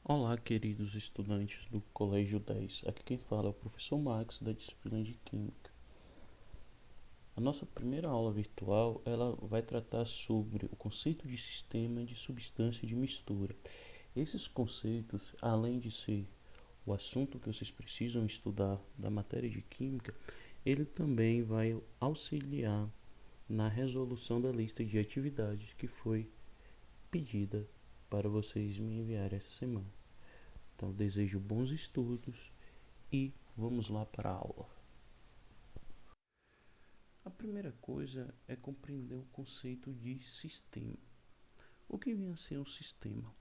Olá, queridos estudantes do Colégio 10. Aqui quem fala é o professor Max, da disciplina de Química. A nossa primeira aula virtual, ela vai tratar sobre o conceito de sistema, de substância e de mistura. Esses conceitos, além de ser o assunto que vocês precisam estudar da matéria de Química, ele também vai auxiliar na resolução da lista de atividades que foi pedida para vocês me enviarem essa semana. Então, desejo bons estudos e vamos lá para a aula. A primeira coisa é compreender o conceito de sistema. O que vem a ser um sistema?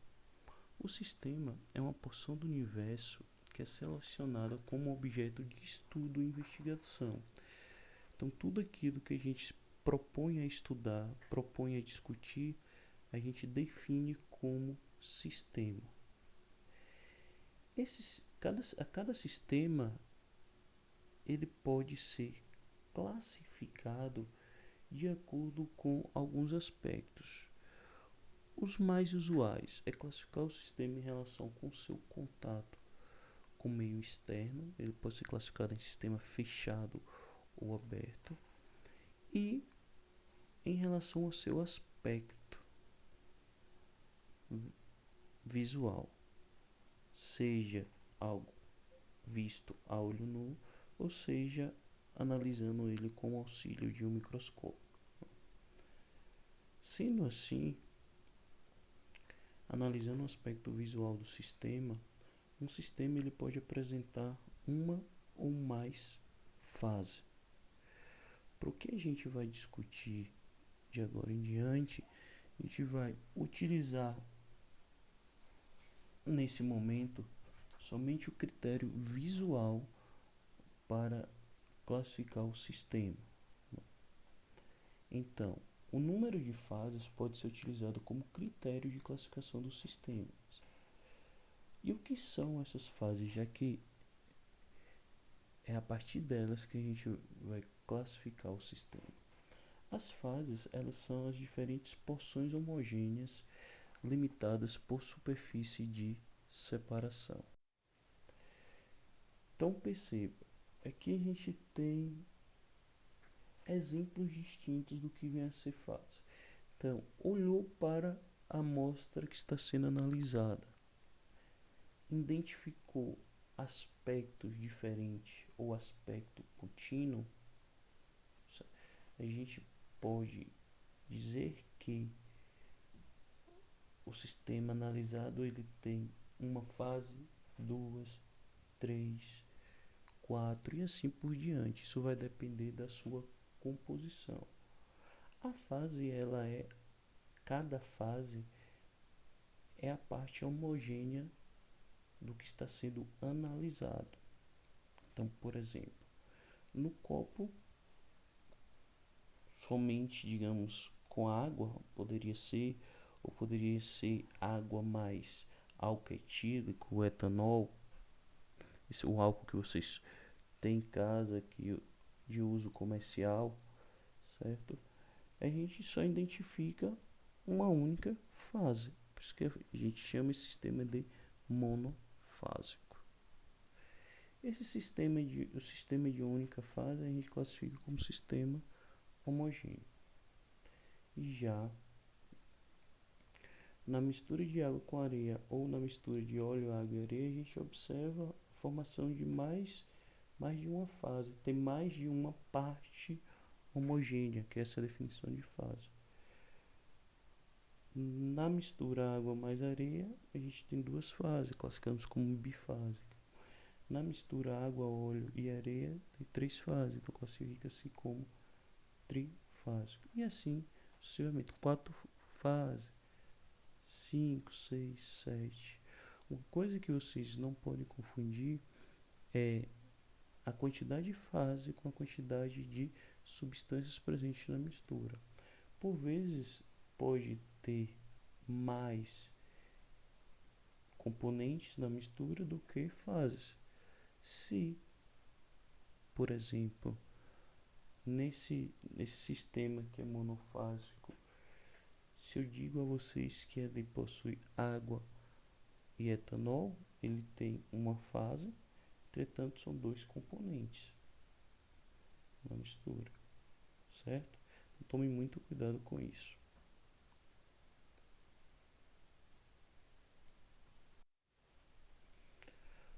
O sistema é uma porção do universo que é selecionada como objeto de estudo e investigação. Então, tudo aquilo que a gente propõe a estudar, propõe a discutir, a gente define como sistema. Cada sistema ele pode ser classificado de acordo com alguns aspectos. Os mais usuais é classificar o sistema em relação com seu contato com o meio externo, ele pode ser classificado em sistema fechado ou aberto, e em relação ao seu aspecto visual, seja algo visto a olho nu, ou seja, analisando ele com o auxílio de um microscópio. Sendo assim, analisando o aspecto visual do sistema, um sistema ele pode apresentar uma ou mais fases. Para o que a gente vai discutir de agora em diante, a gente vai utilizar nesse momento somente o critério visual para classificar o sistema. Então, o número de fases pode ser utilizado como critério de classificação dos sistemas. E o que são essas fases, já que é a partir delas que a gente vai classificar o sistema? As fases, elas são as diferentes porções homogêneas limitadas por superfície de separação. Então perceba, aqui a gente tem exemplos distintos do que vem a ser fase. Então, olhou para a amostra que está sendo analisada, identificou aspectos diferentes ou aspecto contínuo, a gente pode dizer que o sistema analisado ele tem uma fase, duas, três, quatro e assim por diante. Isso vai depender da sua composição. A fase cada fase é a parte homogênea do que está sendo analisado. Então, por exemplo, no copo somente, digamos, com água poderia ser água mais álcool etílico, etanol, esse, o álcool que vocês têm em casa que de uso comercial, certo? A gente só identifica uma única fase, por isso que a gente chama esse sistema de monofásico. O sistema de única fase a gente classifica como sistema homogêneo. E já na mistura de água com areia ou na mistura de óleo, água e areia, a gente observa a formação de mais de uma fase, tem mais de uma parte homogênea, que é essa definição de fase. Na mistura água mais areia, a gente tem duas fases, classificamos como bifásica. Na mistura água, óleo e areia, tem três fases, então classifica-se como trifásico. E assim, sucessivamente, quatro fases, 5, 6, 7. Uma coisa que vocês não podem confundir é a quantidade de fase com a quantidade de substâncias presentes na mistura. Por vezes, pode ter mais componentes na mistura do que fases. Se, por exemplo, nesse sistema que é monofásico, se eu digo a vocês que ele possui água e etanol, ele tem uma fase, entretanto são dois componentes na mistura, certo? Então, tome muito cuidado com isso.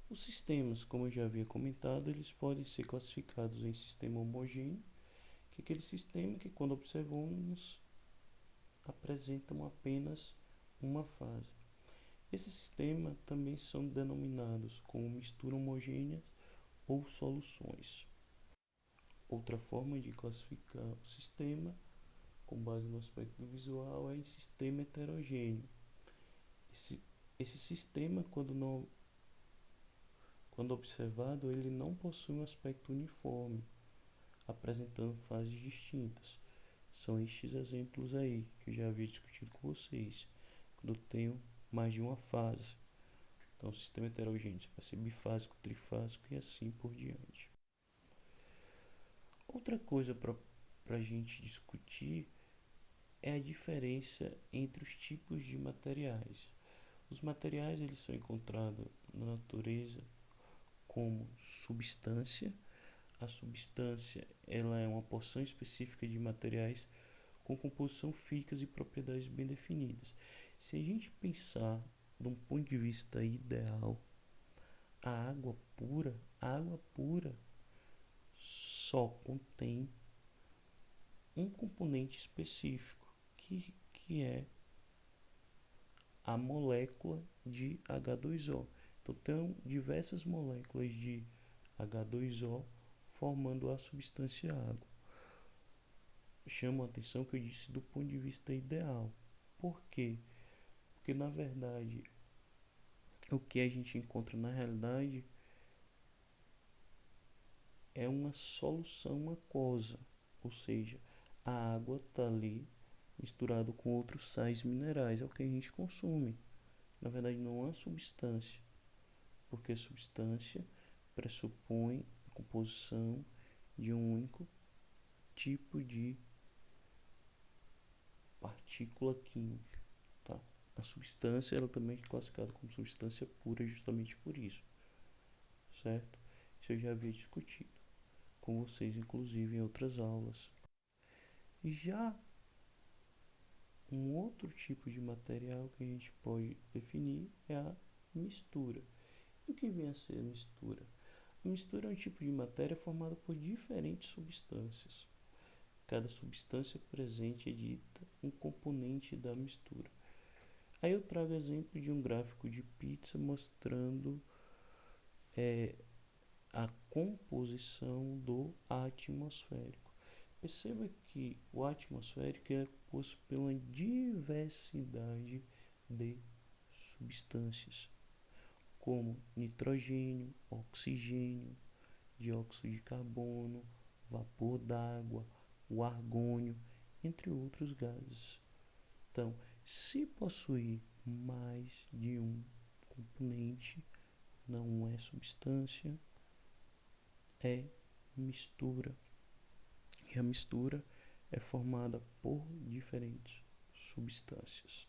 Os sistemas, como eu já havia comentado, eles podem ser classificados em sistema homogêneo, que é aquele sistema que, quando observamos, apresentam apenas uma fase. Esses sistemas também são denominados como mistura homogênea ou soluções. Outra forma de classificar o sistema, com base no aspecto visual, é em sistema heterogêneo. Esse sistema, quando observado, ele não possui um aspecto uniforme, apresentando fases distintas. São estes exemplos aí que eu já havia discutido com vocês, quando eu tenho mais de uma fase. Então, o sistema heterogêneo vai ser bifásico, trifásico e assim por diante. Outra coisa para a gente discutir é a diferença entre os tipos de materiais. Os materiais eles são encontrados na natureza como substância. A substância ela é uma porção específica de materiais com composição física e propriedades bem definidas. Se a gente pensar de um ponto de vista ideal, a água pura só contém um componente específico, que é a molécula de H2O. Então, tem diversas moléculas de H2O formando a substância água. Chama a atenção que eu disse do ponto de vista ideal. Por quê? Porque, na verdade, o que a gente encontra na realidade é uma solução aquosa, ou seja, a água está ali misturado com outros sais minerais, é o que a gente consome. Na verdade, não há substância, porque a substância pressupõe a composição de um único tipo de partícula química. Tá? A substância ela também é classificada como substância pura justamente por isso, certo? Isso eu já havia discutido com vocês, inclusive em outras aulas. Já um outro tipo de material que a gente pode definir é a mistura. E o que vem a ser a mistura? A mistura é um tipo de matéria formada por diferentes substâncias. Cada substância presente é dita um componente da mistura. Aí eu trago exemplo de um gráfico de pizza mostrando a composição do atmosférico. Perceba que o atmosférico é composto pela diversidade de substâncias, como nitrogênio, oxigênio, dióxido de carbono, vapor d'água, o argônio, entre outros gases. Então, se possuir mais de um componente, não é substância, é mistura. E a mistura é formada por diferentes substâncias.